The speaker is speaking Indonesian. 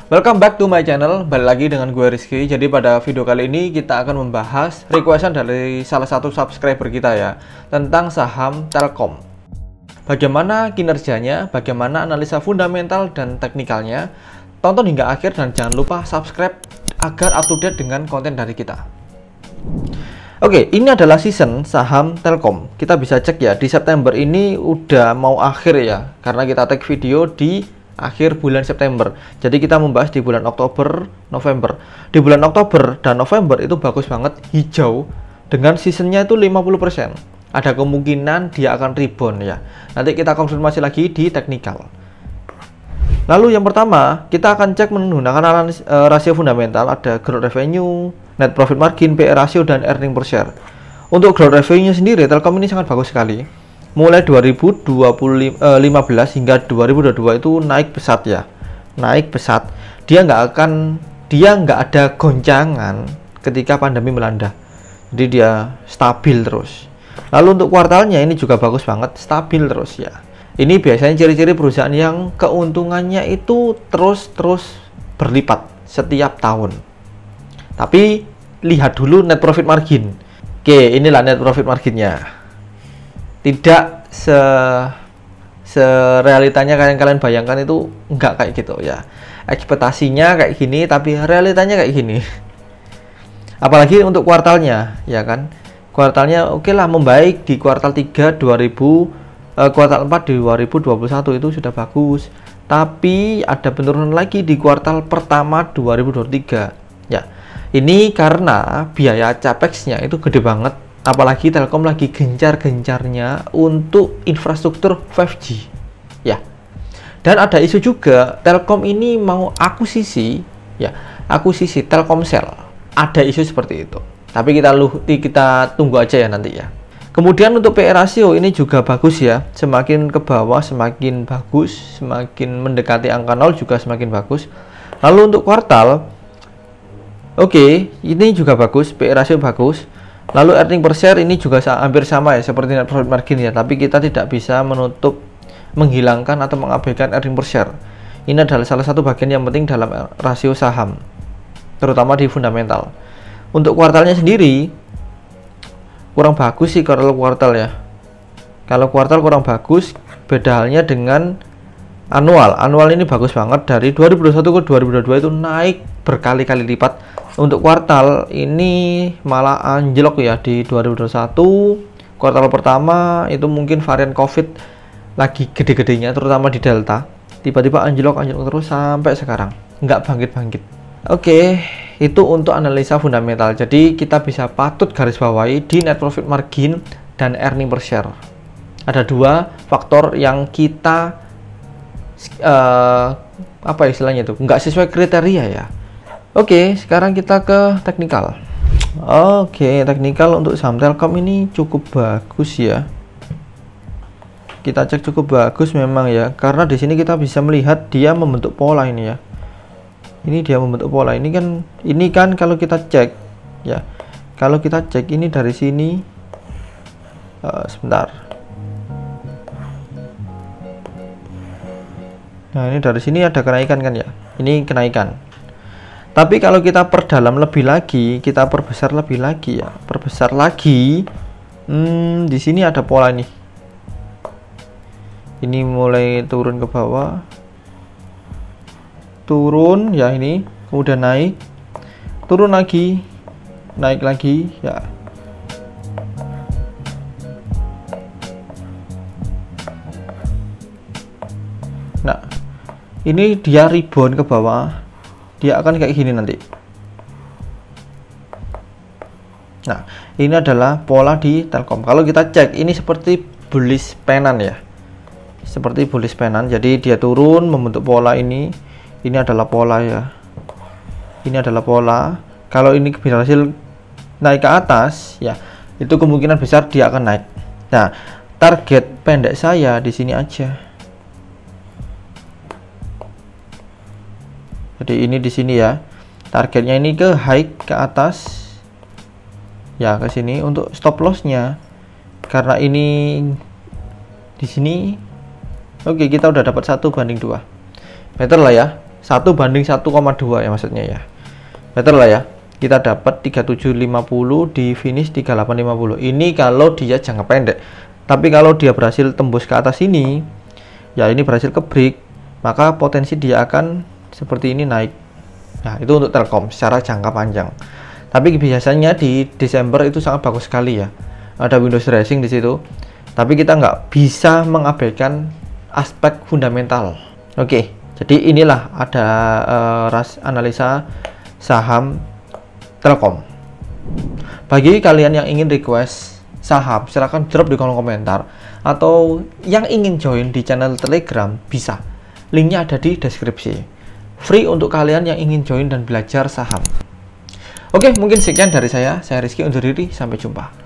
Welcome back to my channel, balik lagi dengan gue Rizky. Jadi pada video kali ini kita akan membahas requestan dari salah satu subscriber kita ya, tentang saham Telkom. Bagaimana kinerjanya, bagaimana analisa fundamental dan teknikalnya. Tonton hingga akhir dan jangan lupa subscribe agar up to date dengan konten dari kita. Oke, ini adalah season saham Telkom. Kita bisa cek ya, di September ini udah mau akhir ya, karena kita tag video di akhir bulan September. Jadi kita membahas di bulan Oktober, November. Di bulan Oktober dan November itu bagus banget, hijau dengan seasonnya itu 50%. Ada kemungkinan dia akan rebound ya. Nanti kita konfirmasi lagi di teknikal. Lalu yang pertama, kita akan cek menggunakan rasio fundamental, ada growth revenue, net profit margin, PE ratio, dan earning per share. Untuk growth revenue sendiri, Telkom ini sangat bagus sekali. Mulai 2015 hingga 2022 itu naik pesat ya, naik pesat. Dia nggak ada goncangan ketika pandemi melanda. Jadi dia stabil terus. Lalu untuk kuartalnya ini juga bagus banget, stabil terus ya. Ini biasanya ciri-ciri perusahaan yang keuntungannya itu terus berlipat setiap tahun. Tapi lihat dulu net profit margin. Oke, inilah net profit marginnya. Tidak serealitanya kalian bayangkan, itu enggak kayak gitu ya. Ekspektasinya kayak gini tapi realitanya kayak gini. Apalagi untuk kuartalnya ya kan. Kuartalnya oke lah, membaik di kuartal 3 kuartal 4 di 2021 itu sudah bagus. Tapi ada penurunan lagi di kuartal pertama 2023 ya. Ini karena biaya capex-nya itu gede banget. Apalagi Telkom lagi gencar-gencarnya untuk infrastruktur 5G ya. Dan ada isu juga Telkom ini mau akuisisi ya, akuisisi Telkomsel. Ada isu seperti itu. Tapi kita tunggu aja ya nanti ya. Kemudian untuk PE ratio ini juga bagus ya. Semakin ke bawah semakin bagus, semakin mendekati angka 0 juga semakin bagus. Lalu untuk kuartal, oke, ini juga bagus, PE ratio bagus. Lalu earning per share ini juga hampir sama ya seperti net profit margin ya, tapi kita tidak bisa menghilangkan atau mengabaikan earning per share. Ini adalah salah satu bagian yang penting dalam rasio saham, terutama di fundamental. Untuk kuartalnya sendiri kurang bagus sih kalau kuartal ya. Kalau kuartal kurang bagus, beda halnya dengan annual. Annual ini bagus banget, dari 2021 ke 2022 itu naik berkali-kali lipat. Untuk kuartal ini malah anjlok ya di 2021. Kuartal pertama itu mungkin varian COVID lagi gede-gedenya, terutama di Delta. Tiba-tiba anjlok terus sampai sekarang, nggak bangkit-bangkit. Oke, itu untuk analisa fundamental. Jadi kita bisa patut garis bawahi di net profit margin dan earning per share. Ada dua faktor yang kita apa istilahnya itu, nggak sesuai kriteria ya. Oke, sekarang kita ke teknikal. Oke, teknikal untuk saham Telkom ini cukup bagus ya. Kita cek cukup bagus memang ya, karena di sini kita bisa melihat dia membentuk pola ini ya. Ini dia membentuk pola ini kan kalau kita cek ya. Kalau kita cek ini dari sini, sebentar. Nah, ini dari sini ada kenaikan kan ya. Ini kenaikan. Tapi kalau kita perdalam lebih lagi, kita perbesar lebih lagi ya, perbesar lagi. Di sini ada pola nih. Ini mulai turun ke bawah, turun ya ini, kemudian naik, turun lagi, naik lagi ya. Nah, ini dia rebound ke bawah. Dia akan kayak gini nanti. Nah, ini adalah pola di Telkom. Kalau kita cek ini seperti bullish penan ya, seperti bullish penan. Jadi dia turun membentuk pola ini. Ini adalah pola ya, ini adalah pola. Kalau ini berhasil naik ke atas ya, itu kemungkinan besar dia akan naik. Nah, target pendek saya di sini aja. Jadi ini di sini ya, targetnya ini ke high ke atas ya, ke sini. Untuk stop lossnya, karena ini di sini, oke, kita udah dapat 1/2, better lah ya. 1/1,2 ya maksudnya ya. Better lah ya. Kita dapat 3750 di finish 3850. Ini kalau dia jangka pendek. Tapi kalau dia berhasil tembus ke atas ini, ya ini berhasil ke break, maka potensi dia akan seperti ini naik. Nah, itu untuk Telkom secara jangka panjang. Tapi biasanya di Desember itu sangat bagus sekali ya. Ada Windows Dressing di situ. Tapi kita nggak bisa mengabaikan aspek fundamental. Oke, jadi inilah ada analisa saham Telkom. Bagi kalian yang ingin request saham, silahkan drop di kolom komentar. Atau yang ingin join di channel Telegram, bisa. Linknya ada di deskripsi. Free untuk kalian yang ingin join dan belajar saham. Oke, mungkin sekian dari saya. Saya Rizky undur diri. Sampai jumpa.